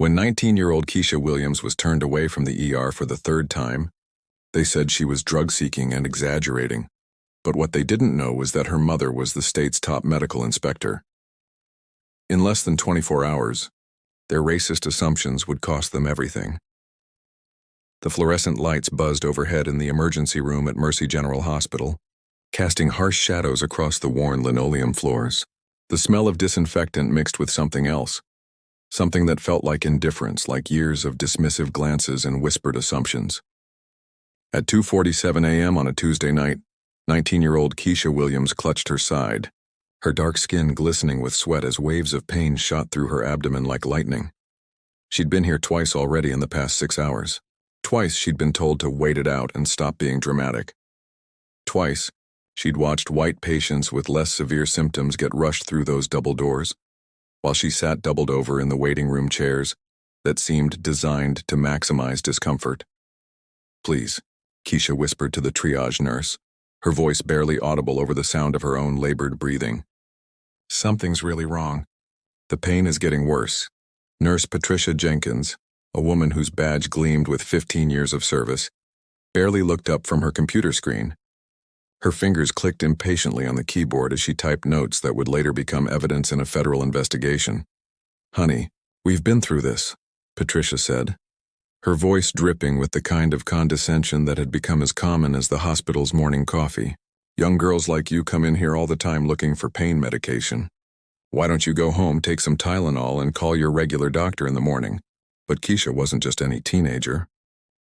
When 19-year-old Keisha Williams was turned away from the ER for the third time, they said she was drug-seeking and exaggerating. But what they didn't know was that her mother was the state's top medical inspector. In less than 24 hours, their racist assumptions would cost them everything. The fluorescent lights buzzed overhead in the emergency room at Mercy General Hospital, casting harsh shadows across the worn linoleum floors. The smell of disinfectant mixed with something else, something that felt like indifference, like years of dismissive glances and whispered assumptions. At 2:47 a.m. on a Tuesday night, 19-year-old Keisha Williams clutched her side, her dark skin glistening with sweat as waves of pain shot through her abdomen like lightning. She'd been here twice already in the past 6 hours. Twice she'd been told to wait it out and stop being dramatic. Twice, she'd watched white patients with less severe symptoms get rushed through those double doors, while she sat doubled over in the waiting room chairs that seemed designed to maximize discomfort. "Please," Keisha whispered to the triage nurse, her voice barely audible over the sound of her own labored breathing. "Something's really wrong. The pain is getting worse." Nurse Patricia Jenkins, a woman whose badge gleamed with 15 years of service, barely looked up from her computer screen. Her fingers clicked impatiently on the keyboard as she typed notes that would later become evidence in a federal investigation. "Honey, we've been through this," Patricia said, her voice dripping with the kind of condescension that had become as common as the hospital's morning coffee. "Young girls like you come in here all the time looking for pain medication. Why don't you go home, take some Tylenol, and call your regular doctor in the morning?" But Keisha wasn't just any teenager.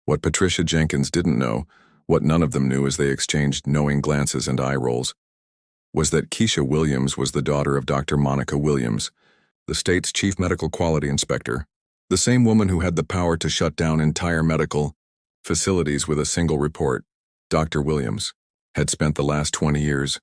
What Patricia Jenkins didn't know, what none of them knew as they exchanged knowing glances and eye rolls, was that Keisha Williams was the daughter of Dr. Monica Williams, the state's chief medical quality inspector, the same woman who had the power to shut down entire medical facilities with a single report. Dr. Williams had spent the last 20 years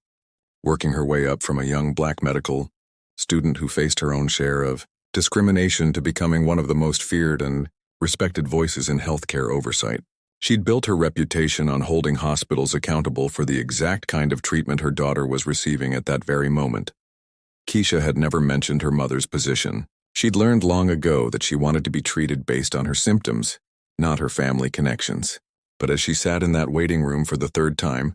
working her way up from a young black medical student who faced her own share of discrimination to becoming one of the most feared and respected voices in healthcare oversight. She'd built her reputation on holding hospitals accountable for the exact kind of treatment her daughter was receiving at that very moment. Keisha had never mentioned her mother's position. She'd learned long ago that she wanted to be treated based on her symptoms, not her family connections. But as she sat in that waiting room for the third time,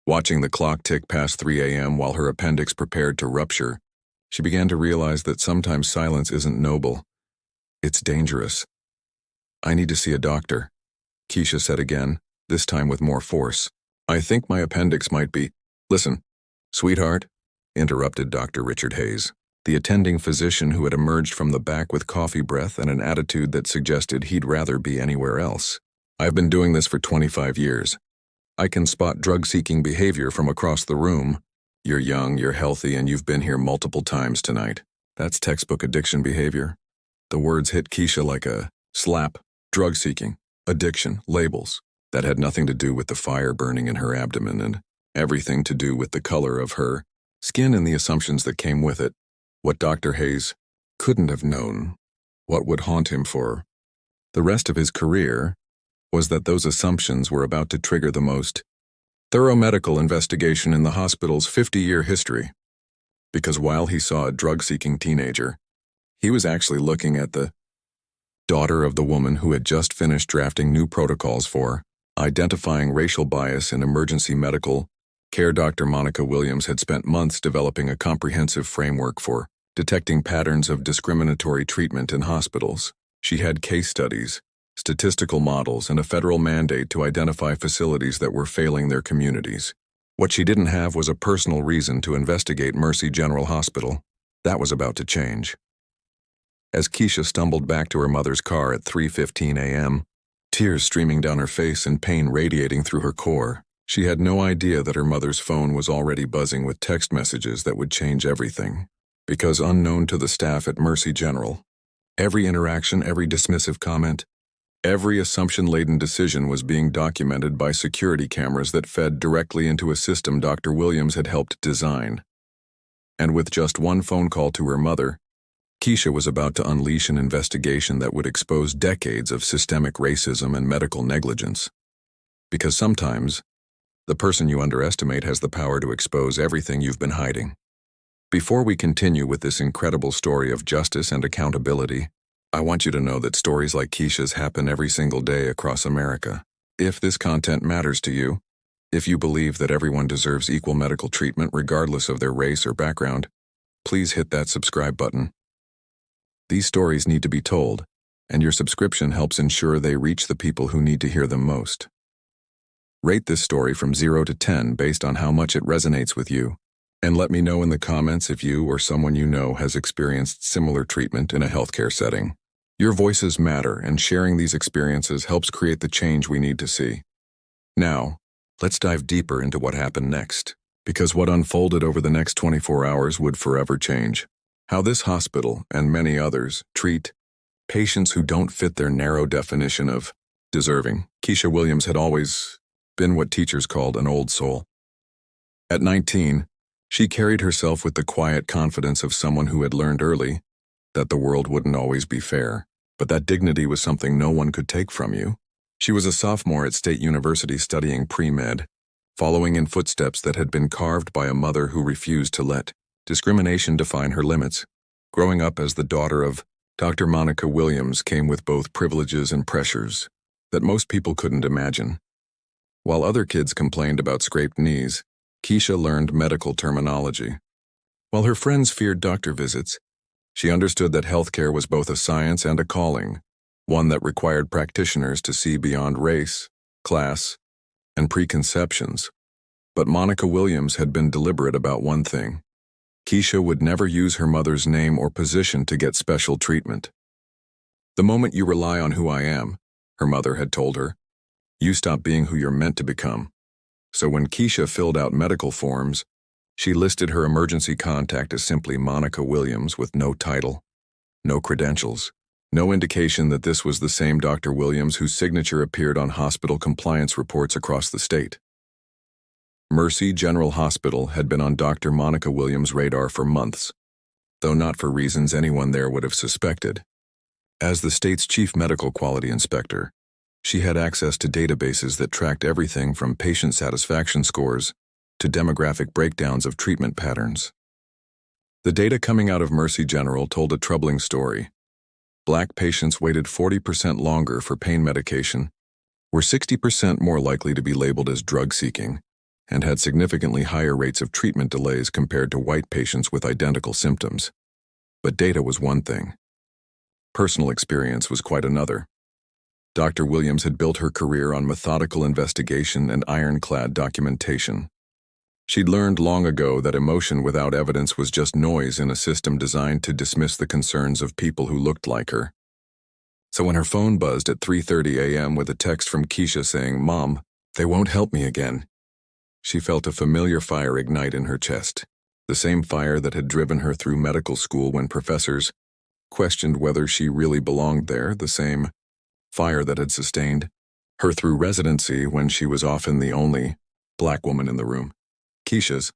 watching the clock tick past 3 a.m. while her appendix prepared to rupture, she began to realize that sometimes silence isn't noble. It's dangerous. "I need to see a doctor," Keisha said again, this time with more force. "I think my appendix might be—" "Listen, sweetheart," interrupted Dr. Richard Hayes, the attending physician who had emerged from the back with coffee breath and an attitude that suggested he'd rather be anywhere else. "I've been doing this for 25 years. I can spot drug-seeking behavior from across the room. You're young, you're healthy, and you've been here multiple times tonight. That's textbook addiction behavior." The words hit Keisha like a slap. Drug-seeking, addiction, labels. That had nothing to do with the fire burning in her abdomen and everything to do with the color of her skin and the assumptions that came with it. What Dr. Hayes couldn't have known, what would haunt him for the rest of his career, was that those assumptions were about to trigger the most thorough medical investigation in the hospital's 50-year history. Because while he saw a drug-seeking teenager, he was actually looking at the daughter of the woman who had just finished drafting new protocols for identifying racial bias in emergency medical care. Dr. Monica Williams had spent months developing a comprehensive framework for detecting patterns of discriminatory treatment in hospitals. She had case studies, statistical models, and a federal mandate to identify facilities that were failing their communities. What she didn't have was a personal reason to investigate Mercy General Hospital. That was about to change. As Keisha stumbled back to her mother's car at 3:15 a.m., tears streaming down her face and pain radiating through her core, she had no idea that her mother's phone was already buzzing with text messages that would change everything. Because unknown to the staff at Mercy General, every interaction, every dismissive comment, every assumption-laden decision was being documented by security cameras that fed directly into a system Dr. Williams had helped design. And with just one phone call to her mother, Keisha was about to unleash an investigation that would expose decades of systemic racism and medical negligence. Because sometimes, the person you underestimate has the power to expose everything you've been hiding. Before we continue with this incredible story of justice and accountability, I want you to know that stories like Keisha's happen every single day across America. If this content matters to you, if you believe that everyone deserves equal medical treatment regardless of their race or background, please hit that subscribe button. These stories need to be told, and your subscription helps ensure they reach the people who need to hear them most. Rate this story from 0 to 10 based on how much it resonates with you, and let me know in the comments if you or someone you know has experienced similar treatment in a healthcare setting. Your voices matter, and sharing these experiences helps create the change we need to see. Now, let's dive deeper into what happened next, because what unfolded over the next 24 hours would forever change how this hospital and many others treat patients who don't fit their narrow definition of deserving. Keisha Williams had always been what teachers called an old soul. At 19, she carried herself with the quiet confidence of someone who had learned early that the world wouldn't always be fair, but that dignity was something no one could take from you. She was a sophomore at State University studying pre-med, following in footsteps that had been carved by a mother who refused to let discrimination define her limits. Growing up as the daughter of Dr. Monica Williams came with both privileges and pressures that most people couldn't imagine. While other kids complained about scraped knees, Keisha learned medical terminology. While her friends feared doctor visits, she understood that healthcare was both a science and a calling, one that required practitioners to see beyond race, class, and preconceptions. But Monica Williams had been deliberate about one thing. Keisha would never use her mother's name or position to get special treatment. "The moment you rely on who I am," her mother had told her, "you stop being who you're meant to become." So when Keisha filled out medical forms, she listed her emergency contact as simply Monica Williams with no title, no credentials, no indication that this was the same Dr. Williams whose signature appeared on hospital compliance reports across the state. Mercy General Hospital had been on Dr. Monica Williams' radar for months, though not for reasons anyone there would have suspected. As the state's chief medical quality inspector, she had access to databases that tracked everything from patient satisfaction scores to demographic breakdowns of treatment patterns. The data coming out of Mercy General told a troubling story. Black patients waited 40% longer for pain medication, were 60% more likely to be labeled as drug-seeking, and had significantly higher rates of treatment delays compared to white patients with identical symptoms. But data was one thing. Personal experience was quite another. Dr. Williams had built her career on methodical investigation and ironclad documentation. She'd learned long ago that emotion without evidence was just noise in a system designed to dismiss the concerns of people who looked like her. So when her phone buzzed at 3:30 a.m. with a text from Keisha saying, "Mom, they won't help me again," she felt a familiar fire ignite in her chest, the same fire that had driven her through medical school when professors questioned whether she really belonged there, the same fire that had sustained her through residency when she was often the only black woman in the room. Keisha's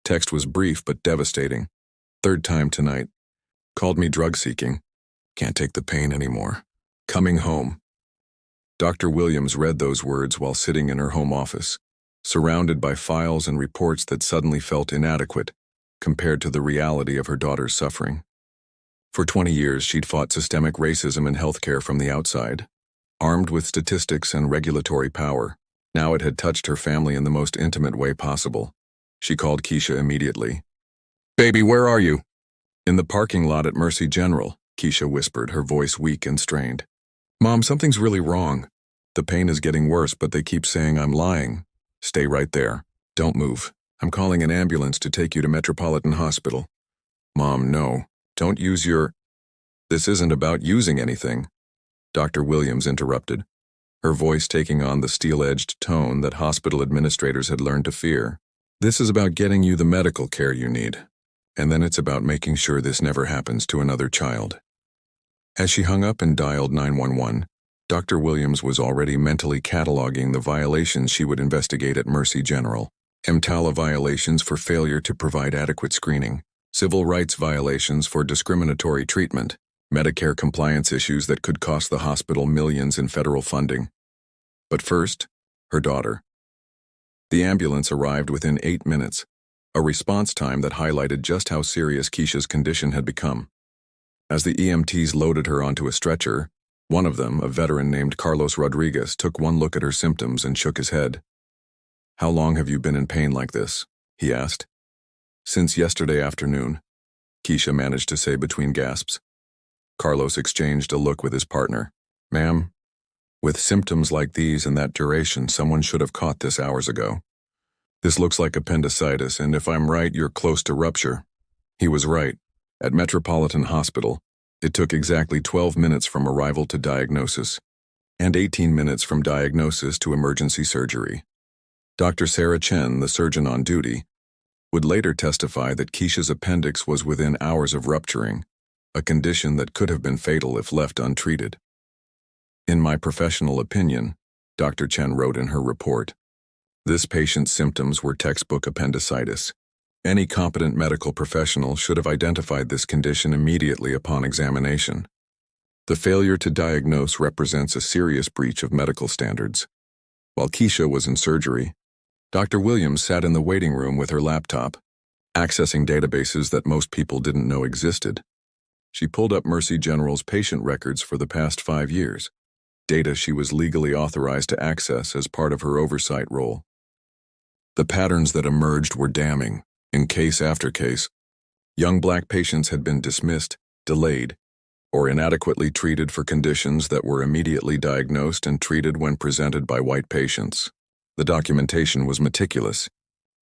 text was brief but devastating. "Third time tonight. Called me drug-seeking. Can't take the pain anymore. Coming home." Dr. Williams read those words while sitting in her home office, surrounded by files and reports that suddenly felt inadequate compared to the reality of her daughter's suffering. For 20 years, she'd fought systemic racism in healthcare from the outside. Armed with statistics and regulatory power, now it had touched her family in the most intimate way possible. She called Keisha immediately. "Baby, where are you?" "In the parking lot at Mercy General," Keisha whispered, her voice weak and strained. "Mom, something's really wrong. The pain is getting worse, but they keep saying I'm lying." "Stay right there. Don't move. I'm calling an ambulance to take you to Metropolitan Hospital." "Mom, no. Don't use your—" "This isn't about using anything," Dr. Williams interrupted, her voice taking on the steel-edged tone that hospital administrators had learned to fear. "This is about getting you the medical care you need, and then it's about making sure this never happens to another child." As she hung up and dialed 911, Dr. Williams was already mentally cataloging the violations she would investigate at Mercy General. EMTALA violations for failure to provide adequate screening, civil rights violations for discriminatory treatment, Medicare compliance issues that could cost the hospital millions in federal funding. But first, her daughter. The ambulance arrived within 8 minutes, a response time that highlighted just how serious Keisha's condition had become. As the EMTs loaded her onto a stretcher, one of them, a veteran named Carlos Rodriguez, took one look at her symptoms and shook his head. "How long have you been in pain like this?" he asked. "Since yesterday afternoon," Keisha managed to say between gasps. Carlos exchanged a look with his partner. "Ma'am, with symptoms like these and that duration, someone should have caught this hours ago. This looks like appendicitis, and if I'm right, you're close to rupture." He was right. At Metropolitan Hospital, it took exactly 12 minutes from arrival to diagnosis, and 18 minutes from diagnosis to emergency surgery. Dr. Sarah Chen, the surgeon on duty, would later testify that Keisha's appendix was within hours of rupturing, a condition that could have been fatal if left untreated. "In my professional opinion," Dr. Chen wrote in her report, "this patient's symptoms were textbook appendicitis. Any competent medical professional should have identified this condition immediately upon examination. The failure to diagnose represents a serious breach of medical standards." While Keisha was in surgery, Dr. Williams sat in the waiting room with her laptop, accessing databases that most people didn't know existed. She pulled up Mercy General's patient records for the past 5 years, data she was legally authorized to access as part of her oversight role. The patterns that emerged were damning. In case after case, young black patients had been dismissed, delayed, or inadequately treated for conditions that were immediately diagnosed and treated when presented by white patients. The documentation was meticulous,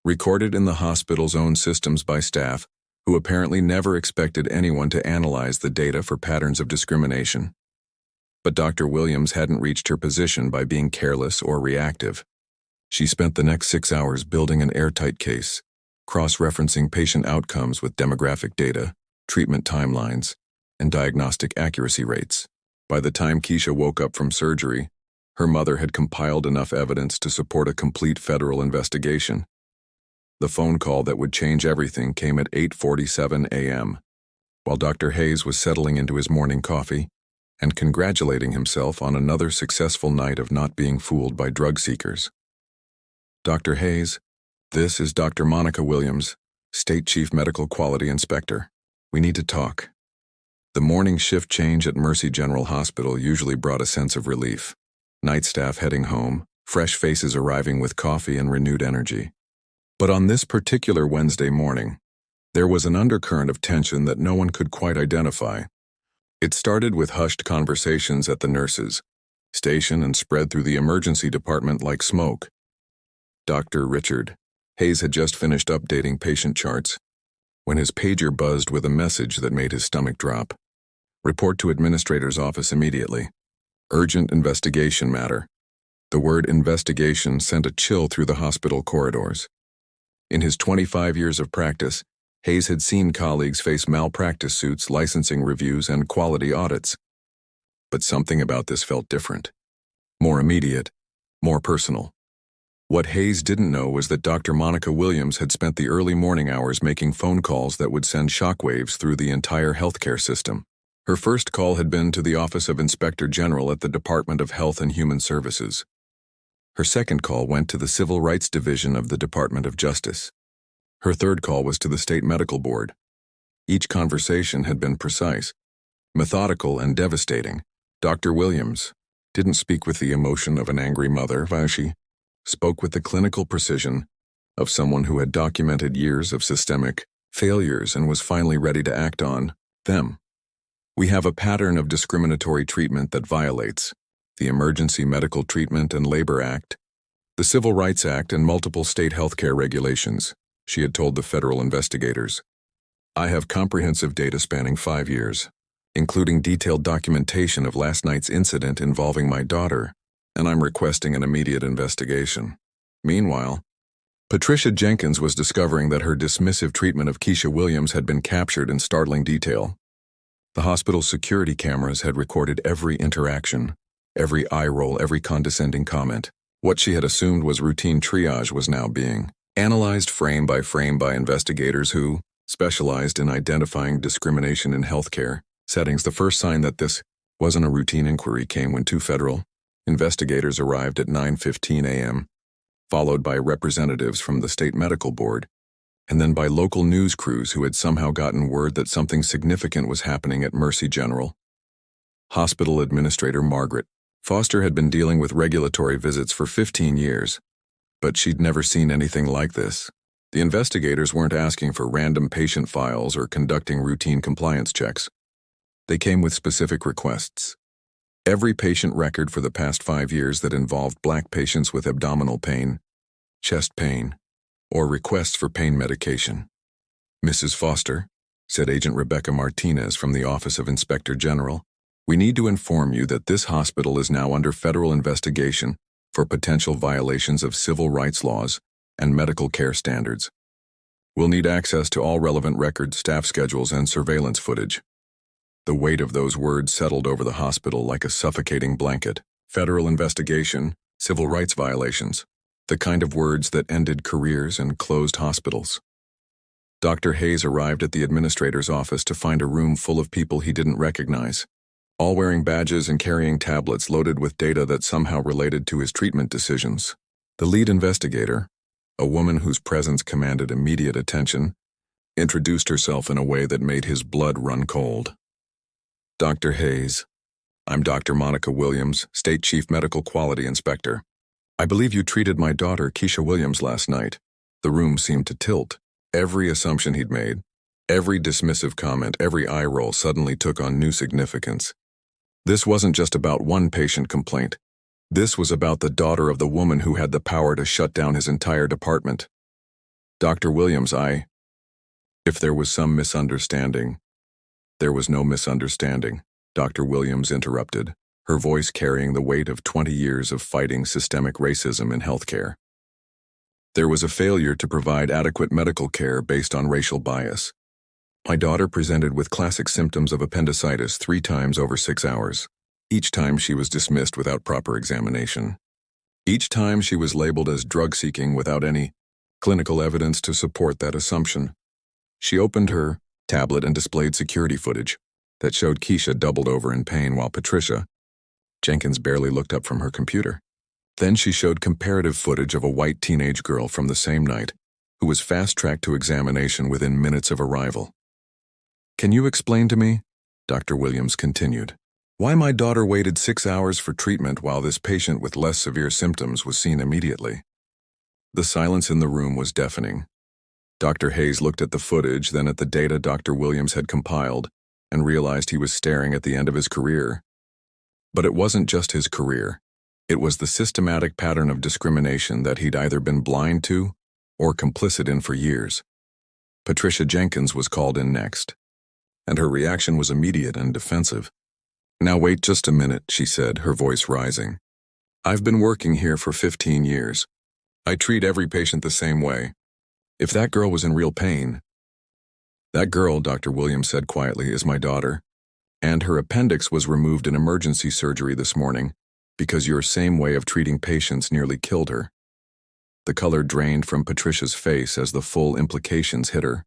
recorded in the hospital's own systems by staff who apparently never expected anyone to analyze the data for patterns of discrimination. But Dr. Williams hadn't reached her position by being careless or reactive. She spent the next 6 hours building an airtight case, cross-referencing patient outcomes with demographic data, treatment timelines, and diagnostic accuracy rates. By the time Keisha woke up from surgery, her mother had compiled enough evidence to support a complete federal investigation. The phone call that would change everything came at 8:47 a.m., while Dr. Hayes was settling into his morning coffee and congratulating himself on another successful night of not being fooled by drug seekers. "Dr. Hayes, this is Dr. Monica Williams, State Chief Medical Quality Inspector. We need to talk." The morning shift change at Mercy General Hospital usually brought a sense of relief. Night staff heading home, fresh faces arriving with coffee and renewed energy. But on this particular Wednesday morning, there was an undercurrent of tension that no one could quite identify. It started with hushed conversations at the nurses' station and spread through the emergency department like smoke. Dr. Richard Hayes had just finished updating patient charts when his pager buzzed with a message that made his stomach drop. "Report to administrator's office immediately. Urgent investigation matter." The word investigation sent a chill through the hospital corridors. In his 25 years of practice, Hayes had seen colleagues face malpractice suits, licensing reviews, and quality audits. But something about this felt different. More immediate, more personal. What Hayes didn't know was that Dr. Monica Williams had spent the early morning hours making phone calls that would send shockwaves through the entire healthcare system. Her first call had been to the Office of Inspector General at the Department of Health and Human Services. Her second call went to the Civil Rights Division of the Department of Justice. Her third call was to the State Medical Board. Each conversation had been precise, methodical, and devastating. Dr. Williams didn't speak with the emotion of an angry mother, she spoke with the clinical precision of someone who had documented years of systemic failures and was finally ready to act on them. "We have a pattern of discriminatory treatment that violates the Emergency Medical Treatment and Labor Act, the Civil Rights Act, and multiple state healthcare regulations," she had told the federal investigators. "I have comprehensive data spanning 5 years, including detailed documentation of last night's incident involving my daughter, and I'm requesting an immediate investigation." Meanwhile, Patricia Jenkins was discovering that her dismissive treatment of Keisha Williams had been captured in startling detail. The hospital's security cameras had recorded every interaction, every eye roll, every condescending comment. What she had assumed was routine triage was now being analyzed frame by investigators who specialized in identifying discrimination in healthcare settings. The first sign that this wasn't a routine inquiry came when 2 federal investigators arrived at 9:15 a.m., followed by representatives from the State Medical Board. and then by local news crews who had somehow gotten word that something significant was happening at Mercy General. Hospital Administrator Margaret Foster had been dealing with regulatory visits for 15 years, but she'd never seen anything like this. The investigators weren't asking for random patient files or conducting routine compliance checks. They came with specific requests. Every patient record for the past 5 years that involved Black patients with abdominal pain, chest pain, or requests for pain medication. "Mrs. Foster," said Agent Rebecca Martinez from the Office of Inspector General, "we need to inform you that this hospital is now under federal investigation for potential violations of civil rights laws and medical care standards. We'll need access to all relevant records, staff schedules, and surveillance footage." The weight of those words settled over the hospital like a suffocating blanket. Federal investigation, civil rights violations, the kind of words that ended careers and closed hospitals. Dr. Hayes arrived at the administrator's office to find a room full of people he didn't recognize, all wearing badges and carrying tablets loaded with data that somehow related to his treatment decisions. The lead investigator, a woman whose presence commanded immediate attention, introduced herself in a way that made his blood run cold. "Dr. Hayes, I'm Dr. Monica Williams, State Chief Medical Quality Inspector. I believe you treated my daughter, Keisha Williams, last night." The room seemed to tilt. Every assumption he'd made, every dismissive comment, every eye roll suddenly took on new significance. This wasn't just about one patient complaint. This was about the daughter of the woman who had the power to shut down his entire department. "Dr. Williams, If there was some misunderstanding." "There was no misunderstanding," Dr. Williams interrupted, her voice carrying the weight of 20 years of fighting systemic racism in healthcare. "There was a failure to provide adequate medical care based on racial bias. My daughter presented with classic symptoms of appendicitis 3 times over 6 hours. Each time she was dismissed without proper examination. Each time she was labeled as drug-seeking without any clinical evidence to support that assumption." She opened her tablet and displayed security footage that showed Keisha doubled over in pain while Patricia Jenkins barely looked up from her computer. Then she showed comparative footage of a white teenage girl from the same night who was fast-tracked to examination within minutes of arrival. "Can you explain to me," Dr. Williams continued, "why my daughter waited 6 hours for treatment while this patient with less severe symptoms was seen immediately?" The silence in the room was deafening. Dr. Hayes looked at the footage, then at the data Dr. Williams had compiled, and realized he was staring at the end of his career. But it wasn't just his career. It was the systematic pattern of discrimination that he'd either been blind to or complicit in for years. Patricia Jenkins was called in next, and her reaction was immediate and defensive. "Now wait just a minute," she said, her voice rising. "I've been working here for 15 years. I treat every patient the same way. If that girl was in real pain..." "That girl," Dr. Williams said quietly, "is my daughter, and her appendix was removed in emergency surgery this morning because your same way of treating patients nearly killed her." The color drained from Patricia's face as the full implications hit her.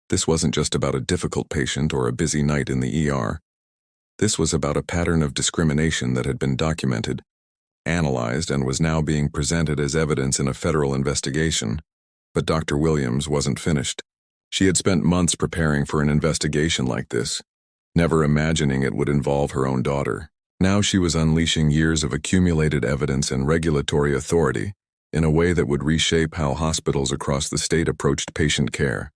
This wasn't just about a difficult patient or a busy night in the ER. This was about a pattern of discrimination that had been documented, analyzed, and was now being presented as evidence in a federal investigation. But Dr. Williams wasn't finished. She had spent months preparing for an investigation like this, never imagining it would involve her own daughter. Now she was unleashing years of accumulated evidence and regulatory authority in a way that would reshape how hospitals across the state approached patient care.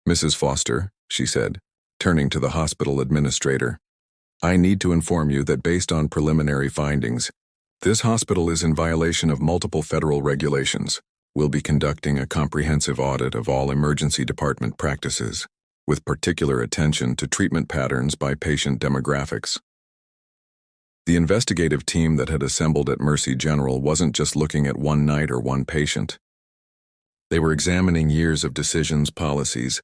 "Mrs. Foster," she said, turning to the hospital administrator, "I need to inform you that based on preliminary findings, this hospital is in violation of multiple federal regulations. We'll be conducting a comprehensive audit of all emergency department practices, with particular attention to treatment patterns by patient demographics." The investigative team that had assembled at Mercy General wasn't just looking at one night or one patient. They were examining years of decisions, policies,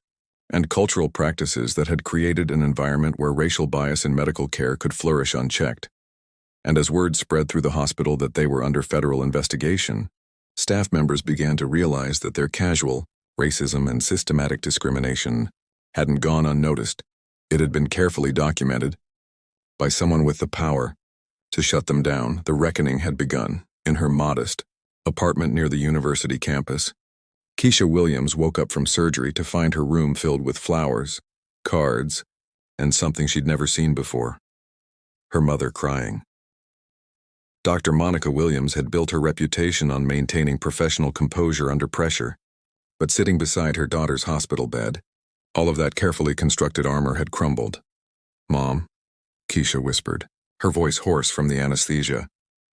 and cultural practices that had created an environment where racial bias in medical care could flourish unchecked. And as word spread through the hospital that they were under federal investigation, staff members began to realize that their casual racism and systematic discrimination hadn't gone unnoticed. It had been carefully documented by someone with the power to shut them down. The reckoning had begun. In her modest apartment near the university campus, Keisha Williams woke up from surgery to find her room filled with flowers, cards, and something she'd never seen before. Her mother crying. Dr. Monica Williams had built her reputation on maintaining professional composure under pressure, but sitting beside her daughter's hospital bed, all of that carefully constructed armor had crumbled. "Mom," Keisha whispered, her voice hoarse from the anesthesia.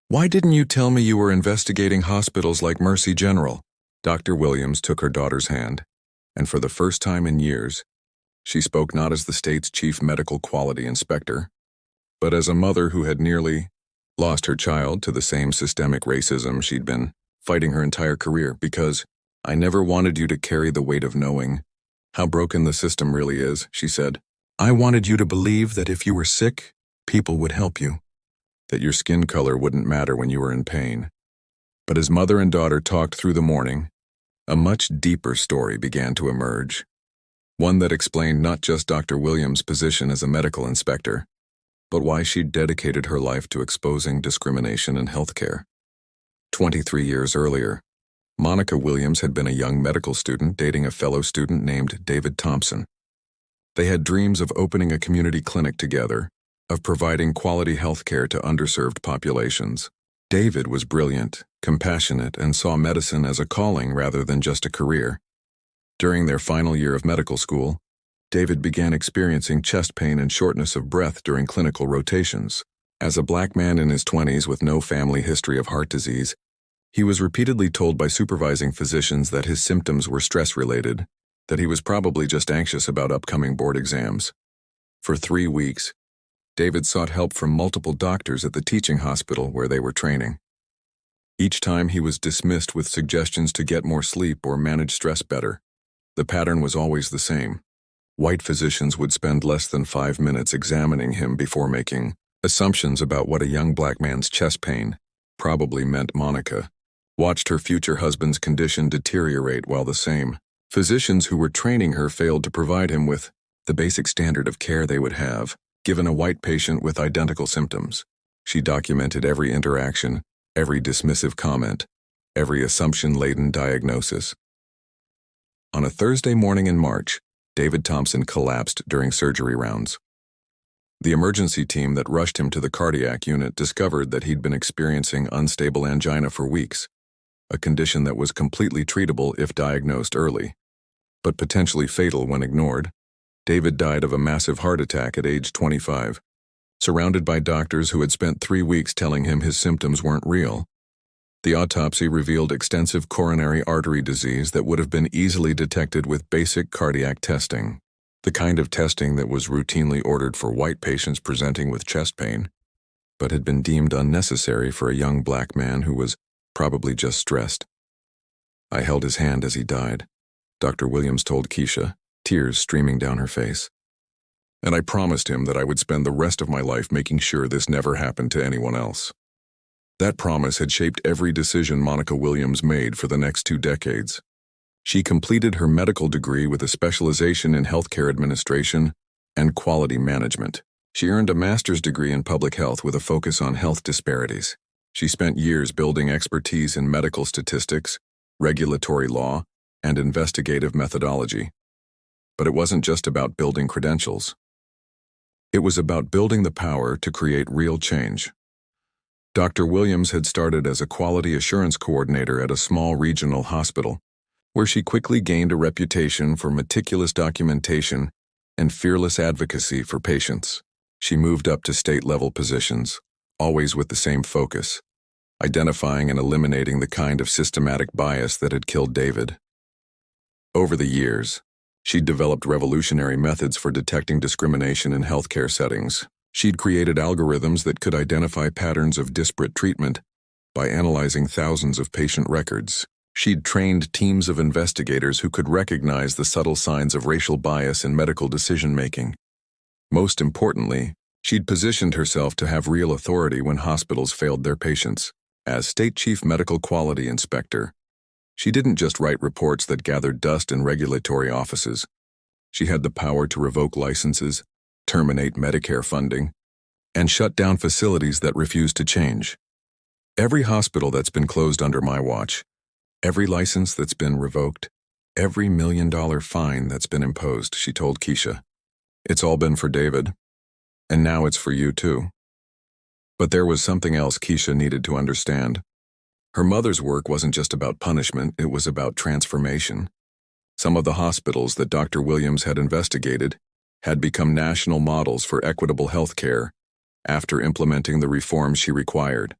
"Why didn't you tell me you were investigating hospitals like Mercy General?" Dr. Williams took her daughter's hand, and for the first time in years, she spoke not as the state's chief medical quality inspector, but as a mother who had nearly lost her child to the same systemic racism she'd been fighting her entire career. "Because I never wanted you to carry the weight of knowing how broken the system really is," she said. "I wanted you to believe that if you were sick, people would help you, that your skin color wouldn't matter when you were in pain." But as mother and daughter talked through the morning, a much deeper story began to emerge, one that explained not just Dr. Williams' position as a medical inspector, but why she'd dedicated her life to exposing discrimination in healthcare. 23 years earlier, Monica Williams had been a young medical student dating a fellow student named David Thompson. They had dreams of opening a community clinic together, of providing quality healthcare to underserved populations. David was brilliant, compassionate, and saw medicine as a calling rather than just a career. During their final year of medical school, David began experiencing chest pain and shortness of breath during clinical rotations. As a black man in his 20s with no family history of heart disease, he was repeatedly told by supervising physicians that his symptoms were stress-related, that he was probably just anxious about upcoming board exams. For 3 weeks, David sought help from multiple doctors at the teaching hospital where they were training. Each time he was dismissed with suggestions to get more sleep or manage stress better. The pattern was always the same. White physicians would spend less than 5 minutes examining him before making assumptions about what a young black man's chest pain probably meant. Monica watched her future husband's condition deteriorate while the same physicians who were training her failed to provide him with the basic standard of care they would have given a white patient with identical symptoms. She documented every interaction, every dismissive comment, every assumption-laden diagnosis. On a Thursday morning in March, David Thompson collapsed during surgery rounds. The emergency team that rushed him to the cardiac unit discovered that he'd been experiencing unstable angina for weeks, a condition that was completely treatable if diagnosed early, but potentially fatal when ignored. David died of a massive heart attack at age 25, surrounded by doctors who had spent 3 weeks telling him his symptoms weren't real. The autopsy revealed extensive coronary artery disease that would have been easily detected with basic cardiac testing, the kind of testing that was routinely ordered for white patients presenting with chest pain, but had been deemed unnecessary for a young black man who was probably just stressed. "I held his hand as he died," Dr. Williams told Keisha, tears streaming down her face. "And I promised him that I would spend the rest of my life making sure this never happened to anyone else." That promise had shaped every decision Monica Williams made for the next 2 decades. She completed her medical degree with a specialization in healthcare administration and quality management. She earned a master's degree in public health with a focus on health disparities. She spent years building expertise in medical statistics, regulatory law, and investigative methodology. But it wasn't just about building credentials. It was about building the power to create real change. Dr. Williams had started as a quality assurance coordinator at a small regional hospital, where she quickly gained a reputation for meticulous documentation and fearless advocacy for patients. She moved up to state-level positions, always with the same focus, identifying and eliminating the kind of systematic bias that had killed David. Over the years, she'd developed revolutionary methods for detecting discrimination in healthcare settings. She'd created algorithms that could identify patterns of disparate treatment by analyzing thousands of patient records. She'd trained teams of investigators who could recognize the subtle signs of racial bias in medical decision-making. Most importantly, she'd positioned herself to have real authority when hospitals failed their patients. As State Chief Medical Quality Inspector, she didn't just write reports that gathered dust in regulatory offices. She had the power to revoke licenses, terminate Medicare funding, and shut down facilities that refused to change. Every hospital that's been closed under my watch, every license that's been revoked, Every $1 million fine that's been imposed, she told Keisha. It's all been for David. And now it's for you too. But there was something else Keisha needed to understand. Her mother's work wasn't just about punishment, it was about transformation. Some of the hospitals that Dr. Williams had investigated had become national models for equitable health care after implementing the reforms she required.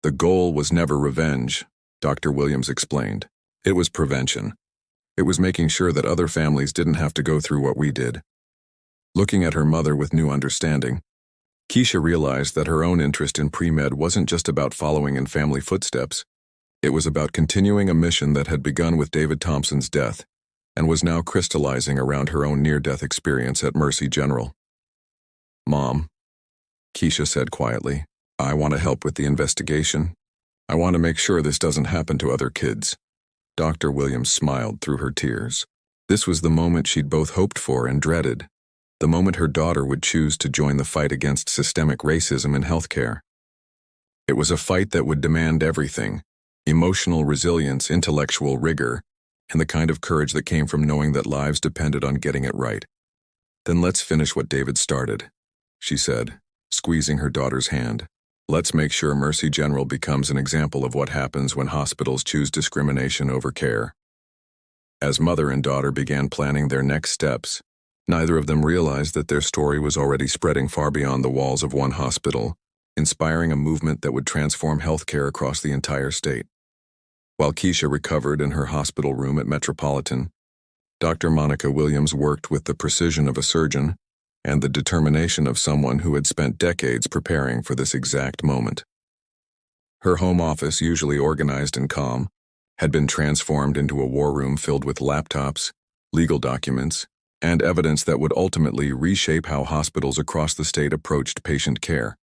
The goal was never revenge, Dr. Williams explained. It was prevention. It was making sure that other families didn't have to go through what we did. Looking at her mother with new understanding, Keisha realized that her own interest in pre-med wasn't just about following in family footsteps. It was about continuing a mission that had begun with David Thompson's death and was now crystallizing around her own near-death experience at Mercy General. "Mom," Keisha said quietly, "I want to help with the investigation. I want to make sure this doesn't happen to other kids." Dr. Williams smiled through her tears. This was the moment she'd both hoped for and dreaded. The moment her daughter would choose to join the fight against systemic racism in healthcare. It was a fight that would demand everything: emotional resilience, intellectual rigor, and the kind of courage that came from knowing that lives depended on getting it right. "Then let's finish what David started," she said, squeezing her daughter's hand. "Let's make sure Mercy General becomes an example of what happens when hospitals choose discrimination over care." As mother and daughter began planning their next steps, neither of them realized that their story was already spreading far beyond the walls of one hospital, inspiring a movement that would transform healthcare across the entire state. While Keisha recovered in her hospital room at Metropolitan, Dr. Monica Williams worked with the precision of a surgeon and the determination of someone who had spent decades preparing for this exact moment. Her home office, usually organized and calm, had been transformed into a war room filled with laptops, legal documents, and evidence that would ultimately reshape how hospitals across the state approached patient care.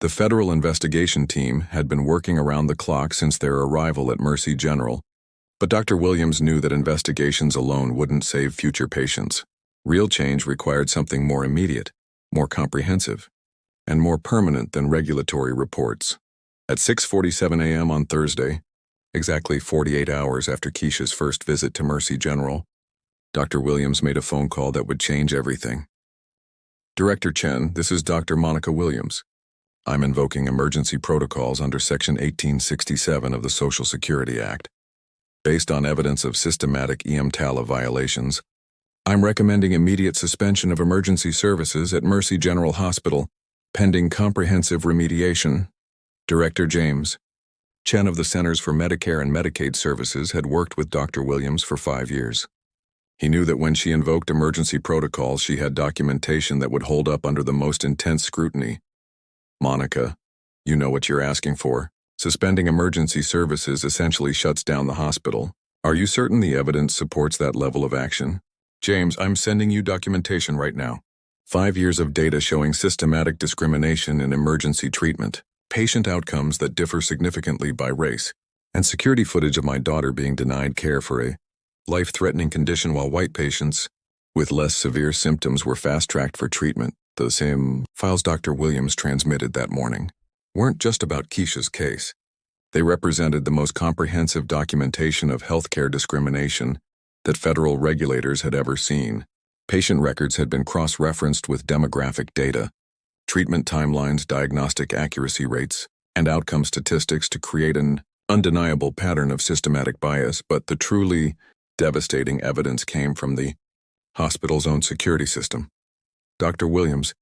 The federal investigation team had been working around the clock since their arrival at Mercy General, but Dr. Williams knew that investigations alone wouldn't save future patients. Real change required something more immediate, more comprehensive, and more permanent than regulatory reports. At 6:47 a.m. on Thursday, exactly 48 hours after Keisha's first visit to Mercy General, Dr. Williams made a phone call that would change everything. "Director Chen, this is Dr. Monica Williams. I'm invoking emergency protocols under Section 1867 of the Social Security Act. Based on evidence of systematic EMTALA violations, I'm recommending immediate suspension of emergency services at Mercy General Hospital, pending comprehensive remediation." Director James Chen of the Centers for Medicare and Medicaid Services had worked with Dr. Williams for 5 years. He knew that when she invoked emergency protocols, she had documentation that would hold up under the most intense scrutiny. "Monica, you know what you're asking for. Suspending emergency services essentially shuts down the hospital. Are you certain the evidence supports that level of action?" "James, I'm sending you documentation right now. 5 years of data showing systematic discrimination in emergency treatment, patient outcomes that differ significantly by race, and security footage of my daughter being denied care for a life-threatening condition while white patients with less severe symptoms were fast-tracked for treatment." The same files Dr. Williams transmitted that morning weren't just about Keisha's case. They represented the most comprehensive documentation of healthcare discrimination that federal regulators had ever seen. Patient records had been cross-referenced with demographic data, treatment timelines, diagnostic accuracy rates, and outcome statistics to create an undeniable pattern of systematic bias, but the truly devastating evidence came from the hospital's own security system. Dr. Williams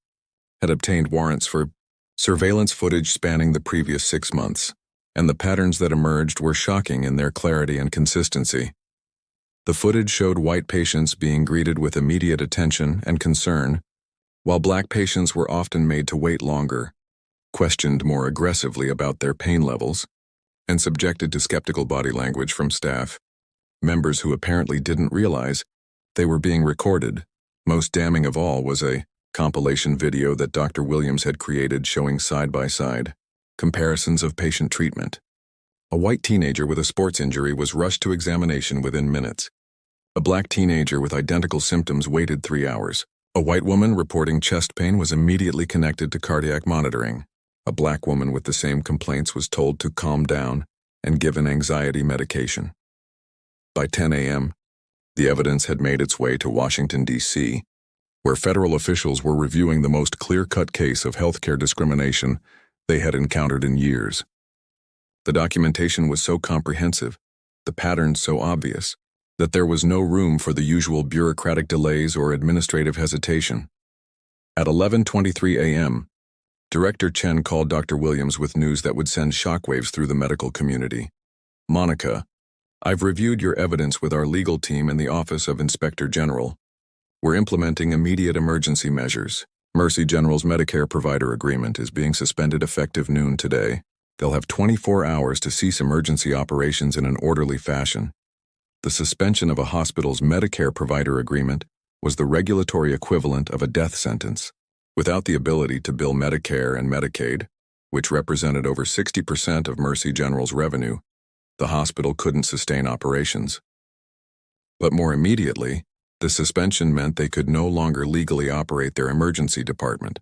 had obtained warrants for surveillance footage spanning the previous 6 months, and the patterns that emerged were shocking in their clarity and consistency. The footage showed white patients being greeted with immediate attention and concern, while black patients were often made to wait longer, questioned more aggressively about their pain levels, and subjected to skeptical body language from staff members who apparently didn't realize they were being recorded. Most damning of all was a compilation video that Dr. Williams had created showing side-by-side comparisons of patient treatment. A white teenager with a sports injury was rushed to examination within minutes. A black teenager with identical symptoms waited 3 hours. A white woman reporting chest pain was immediately connected to cardiac monitoring. A black woman with the same complaints was told to calm down and given anxiety medication. By 10 a.m., the evidence had made its way to Washington, D.C., where federal officials were reviewing the most clear-cut case of healthcare discrimination they had encountered in years. The documentation was so comprehensive, the patterns so obvious, that there was no room for the usual bureaucratic delays or administrative hesitation. At 11:23 a.m., Director Chen called Dr. Williams with news that would send shockwaves through the medical community. "Monica, I've reviewed your evidence with our legal team and the Office of Inspector General. We're implementing immediate emergency measures. Mercy General's Medicare provider agreement is being suspended effective noon today. They'll have 24 hours to cease emergency operations in an orderly fashion." The suspension of a hospital's Medicare provider agreement was the regulatory equivalent of a death sentence. Without the ability to bill Medicare and Medicaid, which represented over 60% of Mercy General's revenue, the hospital couldn't sustain operations. But more immediately, the suspension meant they could no longer legally operate their emergency department.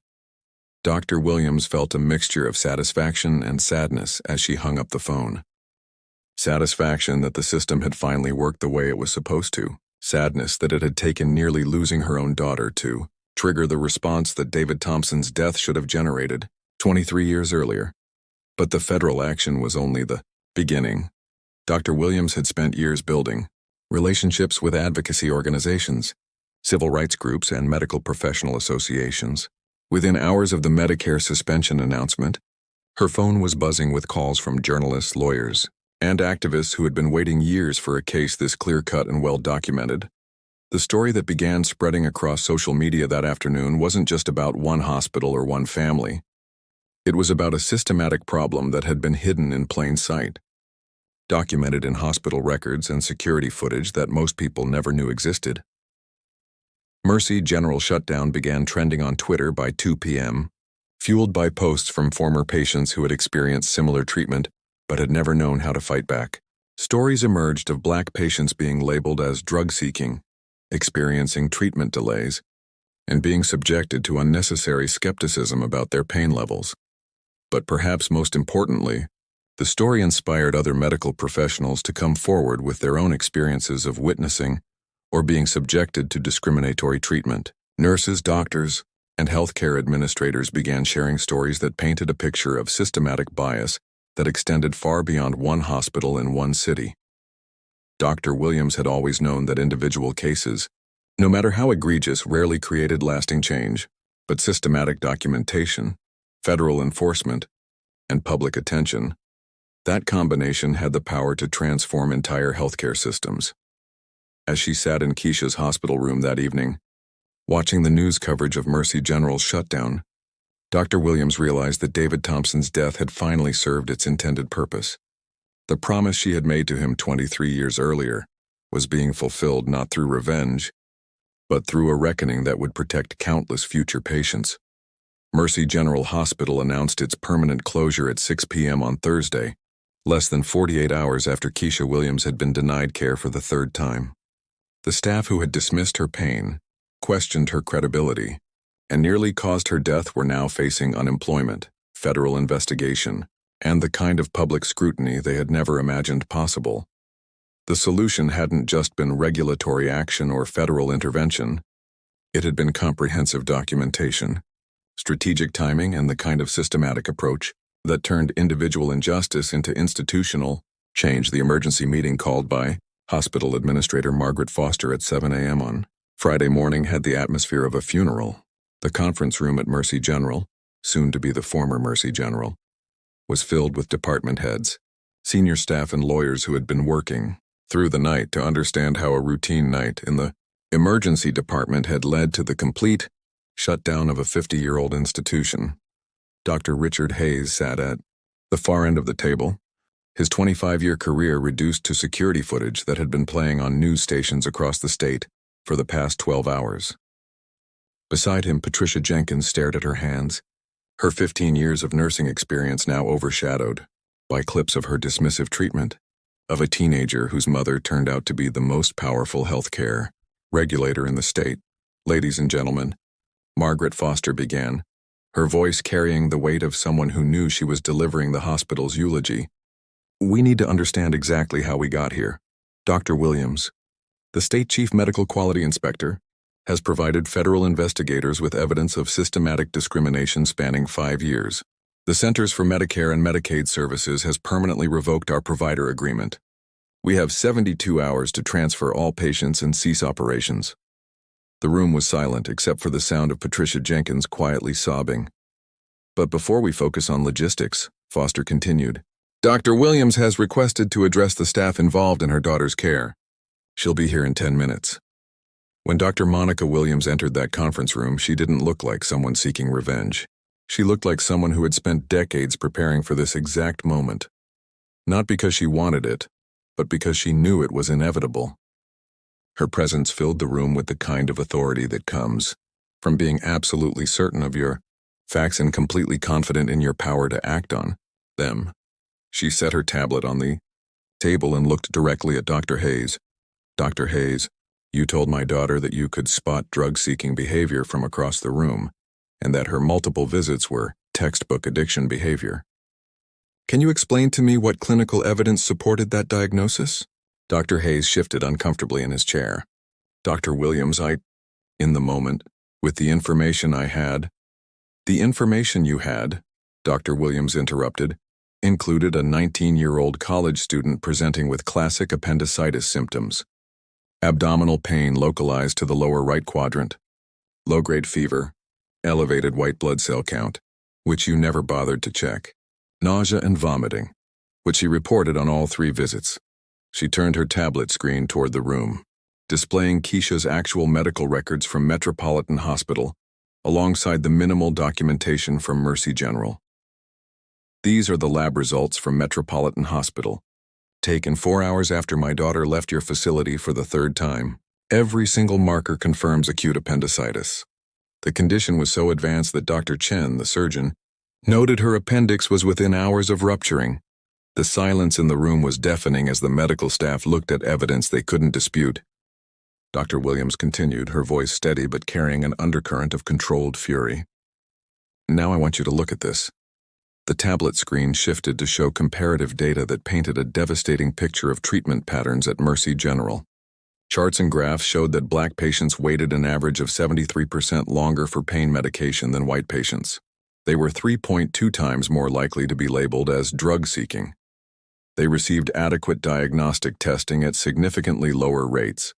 Dr. Williams felt a mixture of satisfaction and sadness as she hung up the phone. Satisfaction that the system had finally worked the way it was supposed to. Sadness that it had taken nearly losing her own daughter to trigger the response that David Thompson's death should have generated 23 years earlier. But the federal action was only the beginning. Dr. Williams had spent years building relationships with advocacy organizations, civil rights groups, and medical professional associations. Within hours of the Medicare suspension announcement, her phone was buzzing with calls from journalists, lawyers, and activists who had been waiting years for a case this clear-cut and well-documented. The story that began spreading across social media that afternoon wasn't just about one hospital or one family. It was about a systematic problem that had been hidden in plain sight, documented in hospital records and security footage that most people never knew existed. Mercy General shutdown began trending on Twitter by 2 p.m., fueled by posts from former patients who had experienced similar treatment but had never known how to fight back. Stories emerged of Black patients being labeled as drug-seeking, experiencing treatment delays, and being subjected to unnecessary skepticism about their pain levels. But perhaps most importantly, the story inspired other medical professionals to come forward with their own experiences of witnessing or being subjected to discriminatory treatment. Nurses, doctors, and healthcare administrators began sharing stories that painted a picture of systematic bias that extended far beyond one hospital in one city. Dr. Williams had always known that individual cases, no matter how egregious, rarely created lasting change, but systematic documentation, federal enforcement, and public attention, that combination had the power to transform entire healthcare systems. As she sat in Keisha's hospital room that evening, watching the news coverage of Mercy General's shutdown, Dr. Williams realized that David Thompson's death had finally served its intended purpose. The promise she had made to him 23 years earlier was being fulfilled not through revenge, but through a reckoning that would protect countless future patients. Mercy General Hospital announced its permanent closure at 6 p.m. on Thursday, less than 48 hours after Keisha Williams had been denied care for the third time. The staff who had dismissed her pain, questioned her credibility, and nearly caused her death were now facing unemployment, federal investigation, and the kind of public scrutiny they had never imagined possible. The solution hadn't just been regulatory action or federal intervention. It had been comprehensive documentation, strategic timing, and the kind of systematic approach that turned individual injustice into institutional change. The emergency meeting called by Hospital Administrator Margaret Foster at 7 a.m. on Friday morning had the atmosphere of a funeral. The conference room at Mercy General, soon to be the former Mercy General, was filled with department heads, senior staff, and lawyers who had been working through the night to understand how a routine night in the emergency department had led to the complete shutdown of a 50-year-old institution. Dr. Richard Hayes sat at the far end of the table, his 25-year career reduced to security footage that had been playing on news stations across the state for the past 12 hours. Beside him, Patricia Jenkins stared at her hands, her 15 years of nursing experience now overshadowed by clips of her dismissive treatment of a teenager whose mother turned out to be the most powerful healthcare regulator in the state. "Ladies and gentlemen," Margaret Foster began, her voice carrying the weight of someone who knew she was delivering the hospital's eulogy. "We need to understand exactly how we got here. Dr. Williams, the state chief medical quality inspector, has provided federal investigators with evidence of systematic discrimination spanning 5 years. The Centers for Medicare and Medicaid Services has permanently revoked our provider agreement. We have 72 hours to transfer all patients and cease operations. The room was silent except for the sound of Patricia Jenkins quietly sobbing. But before we focus on logistics, Foster continued, Dr. Williams has requested to address the staff involved in her daughter's care. She'll be here in 10 minutes. When Dr. Monica Williams entered that conference room, she didn't look like someone seeking revenge. She looked like someone who had spent decades preparing for this exact moment. Not because she wanted it, but because she knew it was inevitable. Her presence filled the room with the kind of authority that comes from being absolutely certain of your facts and completely confident in your power to act on them. She set her tablet on the table and looked directly at Dr. Hayes. Dr. Hayes, you told my daughter that you could spot drug-seeking behavior from across the room, and that her multiple visits were textbook addiction behavior. Can you explain to me what clinical evidence supported that diagnosis? Dr. Hayes shifted uncomfortably in his chair. Dr. Williams, in the moment, with the information I had. The information you had, Dr. Williams interrupted, included a 19-year-old college student presenting with classic appendicitis symptoms. Abdominal pain localized to the lower right quadrant, low-grade fever, elevated white blood cell count, which you never bothered to check, nausea and vomiting, which she reported on all 3 visits. She turned her tablet screen toward the room, displaying Keisha's actual medical records from Metropolitan Hospital, alongside the minimal documentation from Mercy General. These are the lab results from Metropolitan Hospital, taken 4 hours after my daughter left your facility for the 3rd time. Every single marker confirms acute appendicitis. The condition was so advanced that Dr. Chen, the surgeon, noted her appendix was within hours of rupturing. The silence in the room was deafening as the medical staff looked at evidence they couldn't dispute. Dr. Williams continued, her voice steady but carrying an undercurrent of controlled fury. Now I want you to look at this. The tablet screen shifted to show comparative data that painted a devastating picture of treatment patterns at Mercy General. Charts and graphs showed that black patients waited an average of 73% longer for pain medication than white patients. They were 3.2 times more likely to be labeled as drug-seeking. They received adequate diagnostic testing at significantly lower rates.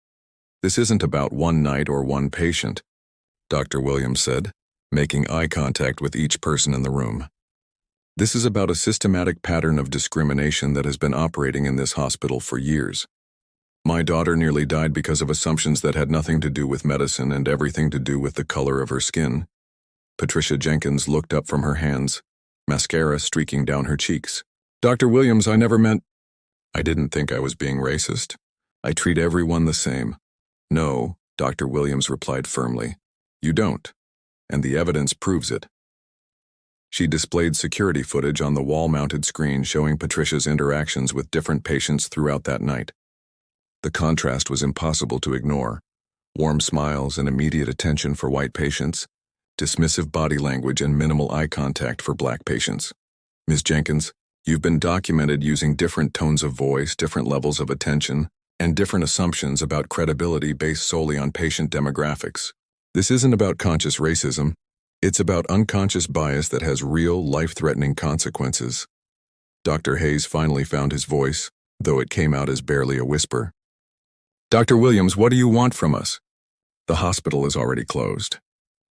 This isn't about one night or one patient, Dr. Williams said, making eye contact with each person in the room. This is about a systematic pattern of discrimination that has been operating in this hospital for years. My daughter nearly died because of assumptions that had nothing to do with medicine and everything to do with the color of her skin. Patricia Jenkins looked up from her hands, mascara streaking down her cheeks. Dr. Williams, I never meant... I didn't think I was being racist. I treat everyone the same. No, Dr. Williams replied firmly. You don't. And the evidence proves it. She displayed security footage on the wall-mounted screen showing Patricia's interactions with different patients throughout that night. The contrast was impossible to ignore. Warm smiles and immediate attention for white patients, dismissive body language and minimal eye contact for black patients. Ms. Jenkins, you've been documented using different tones of voice, different levels of attention, and different assumptions about credibility based solely on patient demographics. This isn't about conscious racism. It's about unconscious bias that has real, life-threatening consequences. Dr. Hayes finally found his voice, though it came out as barely a whisper. Dr. Williams, what do you want from us? The hospital is already closed.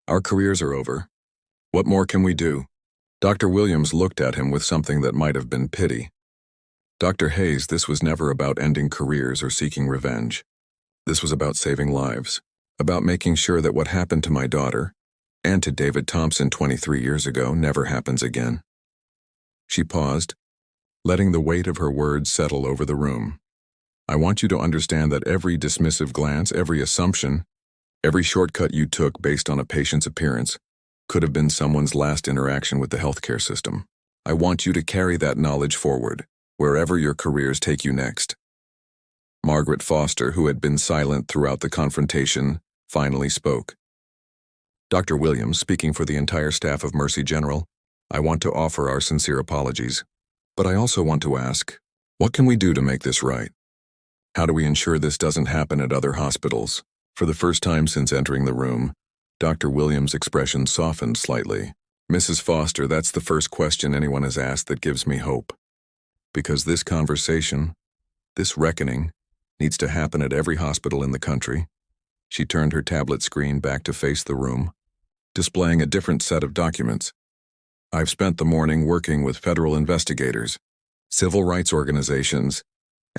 Our careers are over. What more can we do? Dr. Williams looked at him with something that might have been pity. Dr. Hayes, this was never about ending careers or seeking revenge. This was about saving lives, about making sure that what happened to my daughter, and to David Thompson 23 years ago, never happens again. She paused, letting the weight of her words settle over the room. I want you to understand that every dismissive glance, every assumption, every shortcut you took based on a patient's appearance could have been someone's last interaction with the healthcare system. I want you to carry that knowledge forward, wherever your careers take you next. Margaret Foster, who had been silent throughout the confrontation, finally spoke. Dr. Williams, speaking for the entire staff of Mercy General, I want to offer our sincere apologies, but I also want to ask, what can we do to make this right? How do we ensure this doesn't happen at other hospitals? For the first time since entering the room, Dr. Williams' expression softened slightly. Mrs. Foster, that's the first question anyone has asked that gives me hope. Because this conversation, this reckoning, needs to happen at every hospital in the country. She turned her tablet screen back to face the room, displaying a different set of documents. I've spent the morning working with federal investigators, civil rights organizations,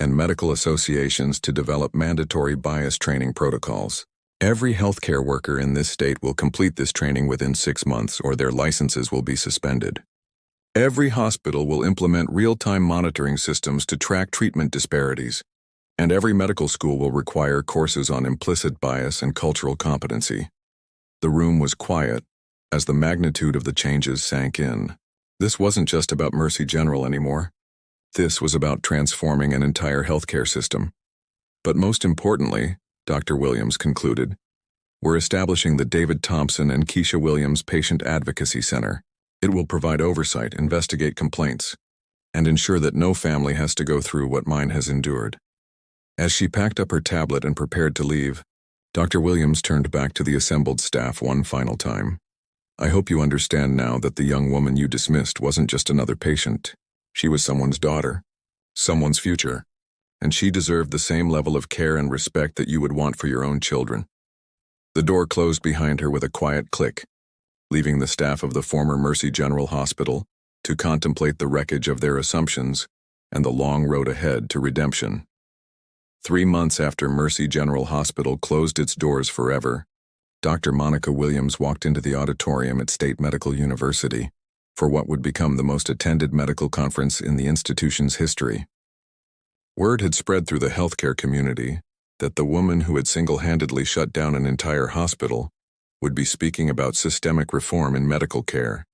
and medical associations to develop mandatory bias training protocols. Every healthcare worker in this state will complete this training within 6 months or their licenses will be suspended. Every hospital will implement real-time monitoring systems to track treatment disparities, and every medical school will require courses on implicit bias and cultural competency. The room was quiet as the magnitude of the changes sank in. This wasn't just about Mercy General anymore. This was about transforming an entire healthcare system. But most importantly, Dr. Williams concluded, we're establishing the David Thompson and Keisha Williams Patient Advocacy Center. It will provide oversight, investigate complaints, and ensure that no family has to go through what mine has endured. As she packed up her tablet and prepared to leave, Dr. Williams turned back to the assembled staff one final time. I hope you understand now that the young woman you dismissed wasn't just another patient. She was someone's daughter, someone's future, and she deserved the same level of care and respect that you would want for your own children. The door closed behind her with a quiet click, leaving the staff of the former Mercy General Hospital to contemplate the wreckage of their assumptions and the long road ahead to redemption. 3 months after Mercy General Hospital closed its doors forever, Dr. Monica Williams walked into the auditorium at State Medical University for what would become the most attended medical conference in the institution's history. Word had spread through the healthcare community that the woman who had single-handedly shut down an entire hospital would be speaking about systemic reform in medical care.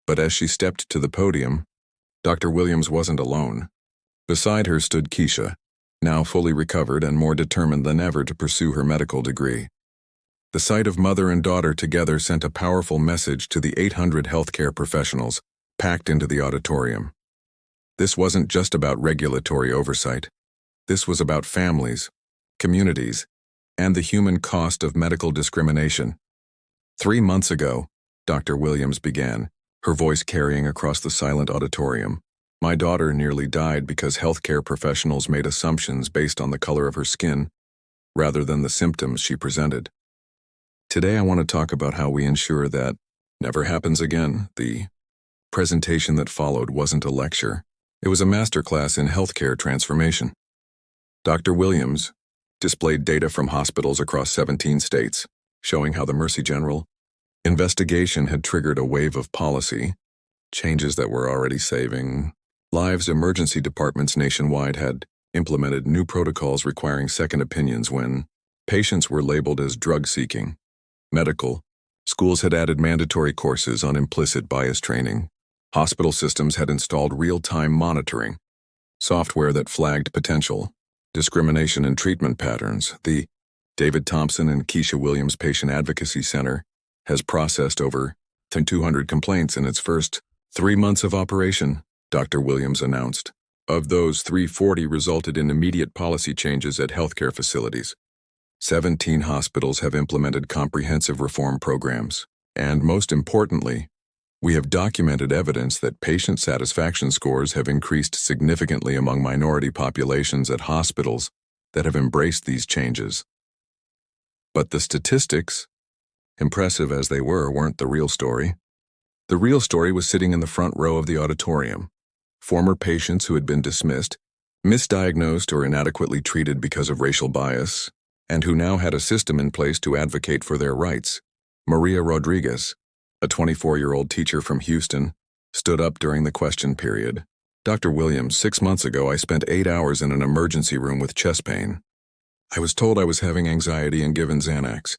But as she stepped to the podium, Dr. Williams wasn't alone. Beside her stood Keisha, now fully recovered and more determined than ever to pursue her medical degree. The sight of mother and daughter together sent a powerful message to the 800 healthcare professionals packed into the auditorium. This wasn't just about regulatory oversight. This was about families, communities, and the human cost of medical discrimination. 3 months ago, Dr. Williams began, her voice carrying across the silent auditorium. My daughter nearly died because healthcare professionals made assumptions based on the color of her skin, rather than the symptoms she presented. Today I want to talk about how we ensure that never happens again. The presentation that followed wasn't a lecture. It was a masterclass in healthcare transformation. Dr. Williams displayed data from hospitals across 17 states, showing how the Mercy General investigation had triggered a wave of policy changes that were already saving lives. Emergency departments nationwide had implemented new protocols requiring second opinions when patients were labeled as drug-seeking. Medical schools had added mandatory courses on implicit bias training. Hospital systems had installed real-time monitoring, software that flagged potential discrimination in treatment patterns. The David Thompson and Keisha Williams Patient Advocacy Center has processed over 200 complaints in its first 3 months of operation, Dr. Williams announced. Of those, 340 resulted in immediate policy changes at healthcare facilities. 17 hospitals have implemented comprehensive reform programs. And most importantly, we have documented evidence that patient satisfaction scores have increased significantly among minority populations at hospitals that have embraced these changes. But the statistics, impressive as they were, weren't the real story. The real story was sitting in the front row of the auditorium. Former patients who had been dismissed, misdiagnosed, or inadequately treated because of racial bias, and who now had a system in place to advocate for their rights. Maria Rodriguez, a 24-year-old teacher from Houston, stood up during the question period. Dr. Williams, 6 months ago I spent 8 hours in an emergency room with chest pain. I was told I was having anxiety and given Xanax.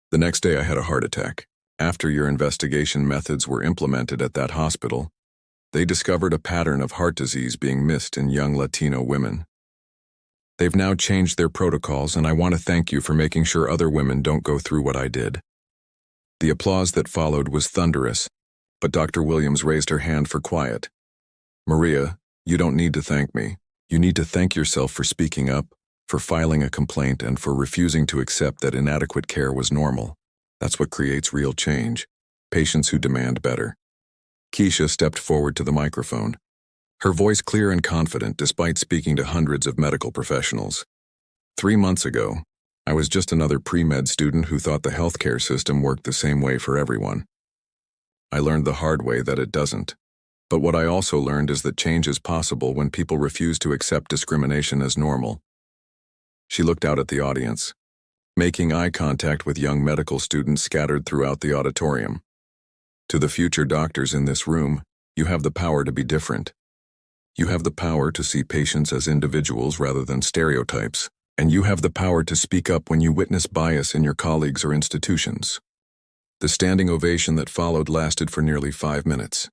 The next day I had a heart attack. After your investigation methods were implemented at that hospital, they discovered a pattern of heart disease being missed in young Latino women. They've now changed their protocols, and I want to thank you for making sure other women don't go through what I did. The applause that followed was thunderous, but Dr. Williams raised her hand for quiet. Maria, you don't need to thank me. You need to thank yourself for speaking up, for filing a complaint, and for refusing to accept that inadequate care was normal. That's what creates real change. Patients who demand better. Keisha stepped forward to the microphone, her voice clear and confident despite speaking to hundreds of medical professionals. 3 months ago, I was just another pre-med student who thought the healthcare system worked the same way for everyone. I learned the hard way that it doesn't. But what I also learned is that change is possible when people refuse to accept discrimination as normal. She looked out at the audience, making eye contact with young medical students scattered throughout the auditorium. To the future doctors in this room, you have the power to be different. You have the power to see patients as individuals rather than stereotypes, and you have the power to speak up when you witness bias in your colleagues or institutions. The standing ovation that followed lasted for nearly 5 minutes.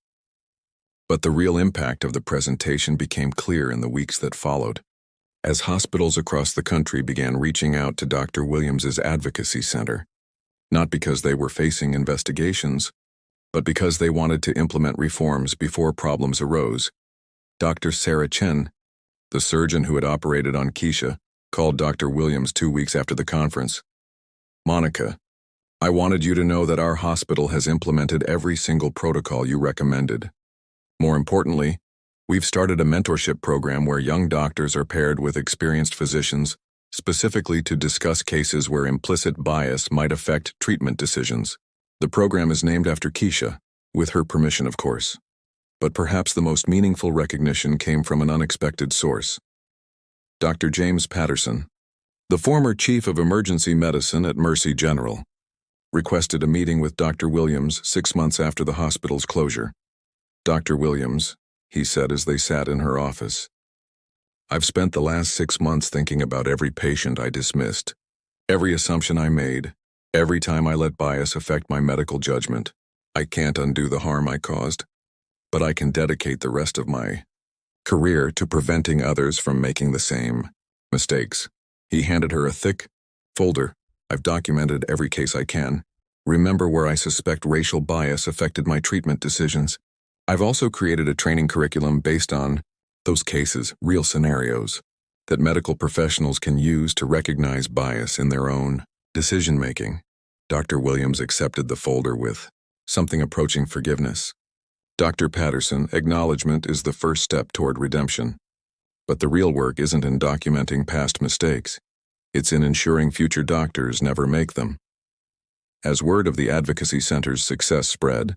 But the real impact of the presentation became clear in the weeks that followed, as hospitals across the country began reaching out to Dr. Williams' advocacy center, not because they were facing investigations, but because they wanted to implement reforms before problems arose. Dr. Sarah Chen, the surgeon who had operated on Keisha, called Dr. Williams 2 weeks after the conference. "Monica, I wanted you to know that our hospital has implemented every single protocol you recommended. More importantly, we've started a mentorship program where young doctors are paired with experienced physicians, specifically to discuss cases where implicit bias might affect treatment decisions. The program is named after Keisha, with her permission, of course. But perhaps the most meaningful recognition came from an unexpected source. Dr. James Patterson, the former chief of emergency medicine at Mercy General, requested a meeting with Dr. Williams 6 months after the hospital's closure. "Dr. Williams," he said as they sat in her office, "I've spent the last 6 months thinking about every patient I dismissed, every assumption I made, every time I let bias affect my medical judgment. I can't undo the harm I caused, but I can dedicate the rest of my career to preventing others from making the same mistakes." He handed her a thick folder. "I've documented every case I can. Remember where I suspect racial bias affected my treatment decisions. I've also created a training curriculum based on those cases, real scenarios, that medical professionals can use to recognize bias in their own decision-making." Dr. Williams accepted the folder with something approaching forgiveness. "Dr. Patterson, acknowledgement is the first step toward redemption. But the real work isn't in documenting past mistakes. It's in ensuring future doctors never make them." As word of the Advocacy Center's success spread,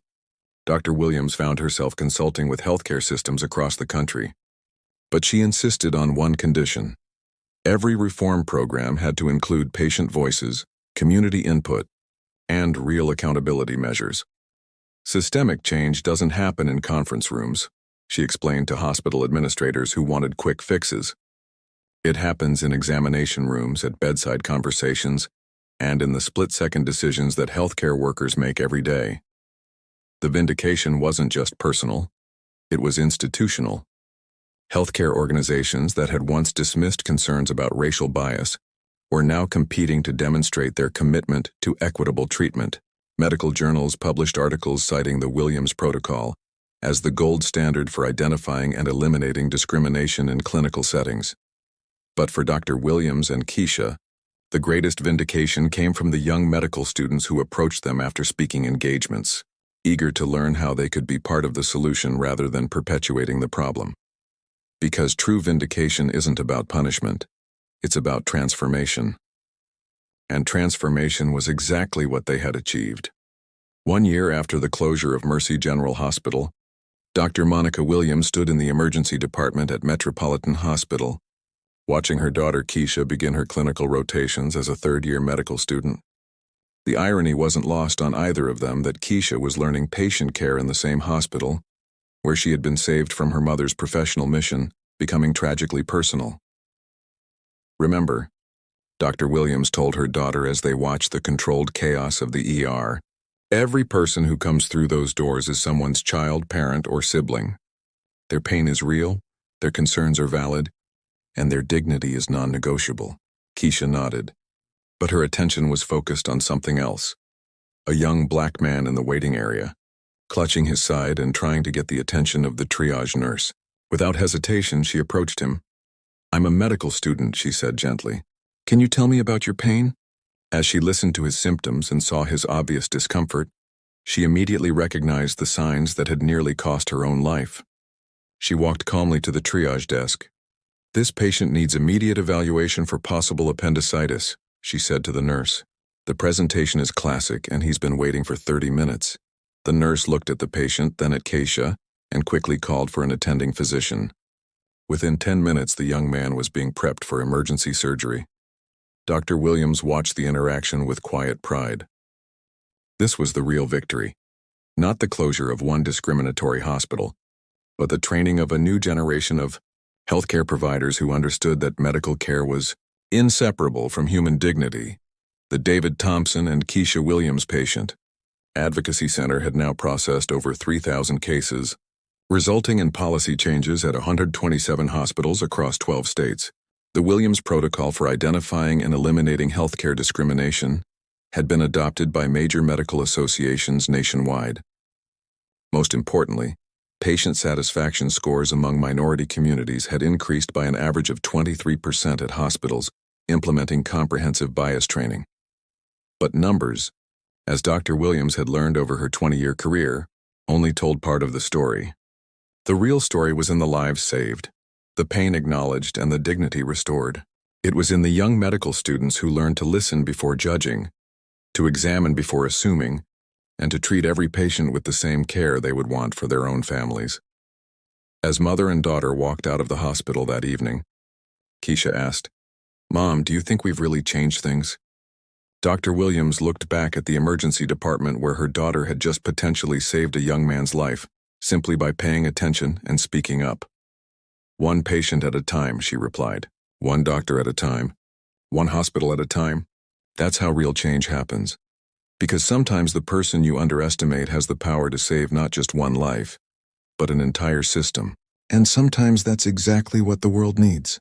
Dr. Williams found herself consulting with healthcare systems across the country. But she insisted on one condition. Every reform program had to include patient voices, community input, and real accountability measures. "Systemic change doesn't happen in conference rooms," she explained to hospital administrators who wanted quick fixes. "It happens in examination rooms, at bedside conversations, and in the split-second decisions that healthcare workers make every day." The vindication wasn't just personal, it was institutional. Healthcare organizations that had once dismissed concerns about racial bias were now competing to demonstrate their commitment to equitable treatment. Medical journals published articles citing the Williams Protocol as the gold standard for identifying and eliminating discrimination in clinical settings. But for Dr. Williams and Keisha, the greatest vindication came from the young medical students who approached them after speaking engagements, eager to learn how they could be part of the solution rather than perpetuating the problem. Because true vindication isn't about punishment, it's about transformation. And transformation was exactly what they had achieved. 1 year after the closure of Mercy General Hospital, Dr. Monica Williams stood in the emergency department at Metropolitan Hospital, watching her daughter Keisha begin her clinical rotations as a third-year medical student. The irony wasn't lost on either of them that Keisha was learning patient care in the same hospital, where she had been saved from her mother's professional mission, becoming tragically personal. "Remember," Dr. Williams told her daughter as they watched the controlled chaos of the ER, "every person who comes through those doors is someone's child, parent, or sibling. Their pain is real, their concerns are valid, and their dignity is non-negotiable." Keisha nodded, but her attention was focused on something else. A young black man in the waiting area, clutching his side and trying to get the attention of the triage nurse. Without hesitation, she approached him. "I'm a medical student," she said gently. "Can you tell me about your pain?" As she listened to his symptoms and saw his obvious discomfort, she immediately recognized the signs that had nearly cost her own life. She walked calmly to the triage desk. "This patient needs immediate evaluation for possible appendicitis," she said to the nurse. "The presentation is classic, and he's been waiting for 30 minutes. The nurse looked at the patient, then at Keisha, and quickly called for an attending physician. Within 10 minutes, the young man was being prepped for emergency surgery. Dr. Williams watched the interaction with quiet pride. This was the real victory. Not the closure of one discriminatory hospital, but the training of a new generation of healthcare providers who understood that medical care was inseparable from human dignity. The David Thompson and Keisha Williams Patient Advocacy Center had now processed over 3,000 cases, resulting in policy changes at 127 hospitals across 12 states. The Williams Protocol for identifying and eliminating healthcare discrimination had been adopted by major medical associations nationwide. Most importantly, patient satisfaction scores among minority communities had increased by an average of 23% at hospitals implementing comprehensive bias training. But numbers, as Dr. Williams had learned over her 20-year career, only told part of the story. The real story was in the lives saved, the pain acknowledged, and the dignity restored. It was in the young medical students who learned to listen before judging, to examine before assuming, and to treat every patient with the same care they would want for their own families. As mother and daughter walked out of the hospital that evening, Keisha asked, "Mom, do you think we've really changed things?" Dr. Williams looked back at the emergency department where her daughter had just potentially saved a young man's life, simply by paying attention and speaking up. "One patient at a time," she replied. "One doctor at a time. One hospital at a time. That's how real change happens. Because sometimes the person you underestimate has the power to save not just one life, but an entire system. And sometimes that's exactly what the world needs."